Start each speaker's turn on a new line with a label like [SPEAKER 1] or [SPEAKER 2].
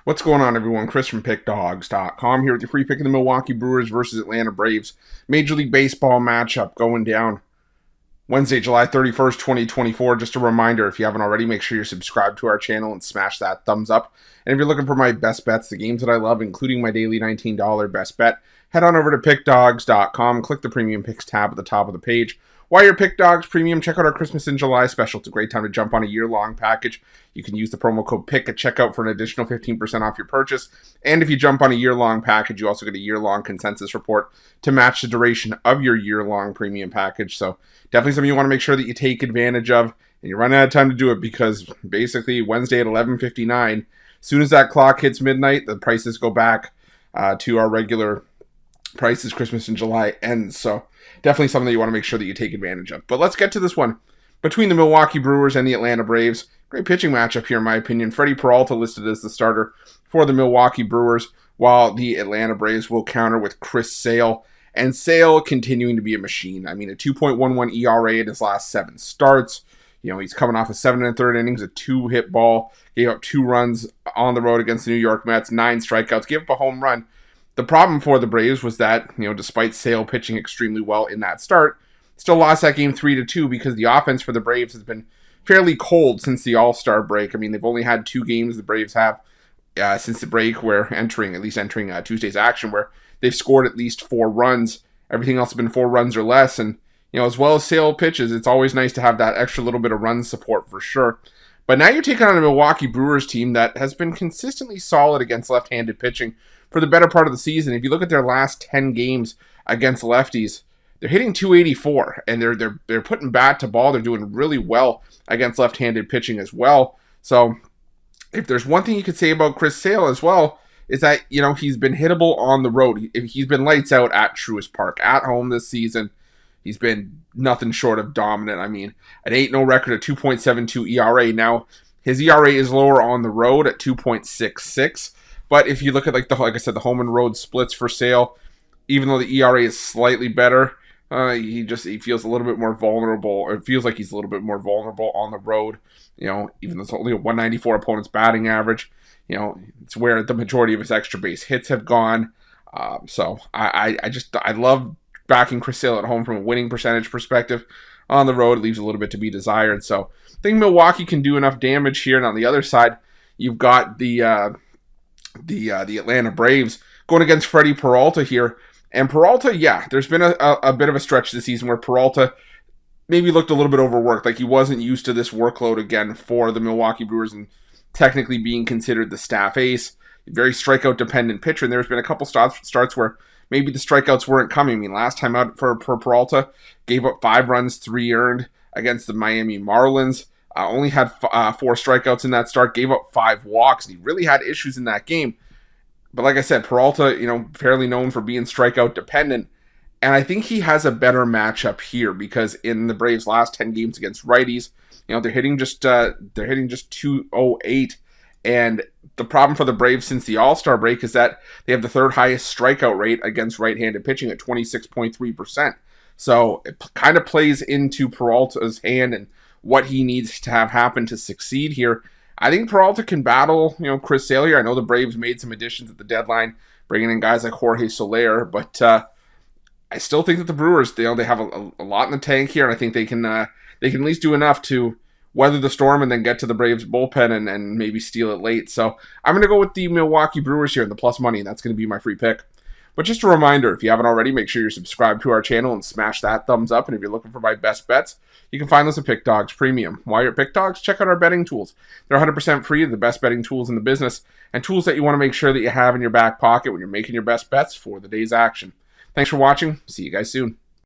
[SPEAKER 1] What's going on, everyone? Chris from Pickdawgz.com here with your free pick of the Milwaukee Brewers versus Atlanta Braves Major League Baseball matchup going down Wednesday, July 31st, 2024. Just a reminder, if you haven't already, make sure you're subscribed to our channel and smash that thumbs up. And if you're looking for my best bets, the games that I love, including my daily $19 best bet, head on over to Pickdawgz.com, click the Premium Picks tab at the top of the page. While you're Pick Dawgz Premium, check out our Christmas in July special. It's a great time to jump on a year-long package. You can use the promo code PICK at checkout for an additional 15% off your purchase. And if you jump on a year-long package, you also get a year-long consensus report to match the duration of your year-long premium package. So definitely something you want to make sure that you take advantage of. And you're running out of time to do it because basically Wednesday at 11:59, as soon as that clock hits midnight, the prices go back to our regular prices. Christmas in July ends. So definitely something that you want to make sure that you take advantage of. But let's get to this one between the Milwaukee Brewers and the Atlanta Braves. Great pitching matchup here, in my opinion. Freddie Peralta listed as the starter for the Milwaukee Brewers, while the Atlanta Braves will counter with Chris Sale. And Sale continuing to be a machine. I mean, a 2.11 ERA in his last 7 starts. You know, he's coming off of 7 1/3 innings, a 2-hit ball, gave up 2 runs on the road against the New York Mets, 9 strikeouts, gave up a home run. The problem for the Braves was that, despite Sale pitching extremely well in that start, still lost that game 3-2 because the offense for the Braves has been fairly cold since the All-Star break. I mean, they've only had 2 games the Braves have since the break where entering Tuesday's action, where they've scored at least 4 runs. Everything else has been 4 runs or less. And, as well as Sale pitches, it's always nice to have that extra little bit of run support for sure. But now you're taking on a Milwaukee Brewers team that has been consistently solid against left-handed pitching for the better part of the season. If you look at their last 10 games against lefties, they're hitting .284, and they're putting bat to ball. They're doing really well against left-handed pitching as well. So if there's one thing you could say about Chris Sale as well, is that, he's been hittable on the road. He's been lights out at Truist Park. At home this season, he's been nothing short of dominant. I mean, an 8-0 record, a 2.72 ERA. Now, his ERA is lower on the road at 2.66. But if you look at, like I said, the home and road splits for Sale, even though the ERA is slightly better, he feels a little bit more vulnerable. Or it feels like he's a little bit more vulnerable on the road. Even though it's only a 194 opponent's batting average, it's where the majority of his extra base hits have gone. So I love backing Chris Sale at home from a winning percentage perspective. On the road, it leaves a little bit to be desired. So I think Milwaukee can do enough damage here. And on the other side, you've got the Atlanta Braves going against Freddie Peralta here. And Peralta, there's been a bit of a stretch this season where Peralta maybe looked a little bit overworked, like he wasn't used to this workload again for the Milwaukee Brewers and technically being considered the staff ace. Very strikeout-dependent pitcher, and there's been a couple starts where maybe the strikeouts weren't coming. I mean, last time out for Peralta, gave up 5 runs, 3 earned against the Miami Marlins. Only had 4 strikeouts in that start, gave up 5 walks, and he really had issues in that game. But like I said, Peralta, fairly known for being strikeout dependent, and I think he has a better matchup here because in the Braves' last 10 games against righties, they're hitting just 208, and the problem for the Braves since the All-Star break is that they have the 3rd highest strikeout rate against right-handed pitching at 26.3%. So it kind of plays into Peralta's hand and what he needs to have happen to succeed here. I think Peralta can battle, Chris Sale here. I know the Braves made some additions at the deadline, bringing in guys like Jorge Soler, but I still think that the Brewers, they have a lot in the tank here, and I think they can at least do enough to weather the storm and then get to the Braves bullpen and maybe steal it late. So I'm going to go with the Milwaukee Brewers here in the plus money, and that's going to be my free pick. But just a reminder, if you haven't already, make sure you're subscribed to our channel and smash that thumbs up. And if you're looking for my best bets, you can find us at Pick Dawgz Premium. While you're at Pick Dawgz, check out our betting tools. They're 100% free, the best betting tools in the business, and tools that you want to make sure that you have in your back pocket when you're making your best bets for the day's action. Thanks for watching. See you guys soon.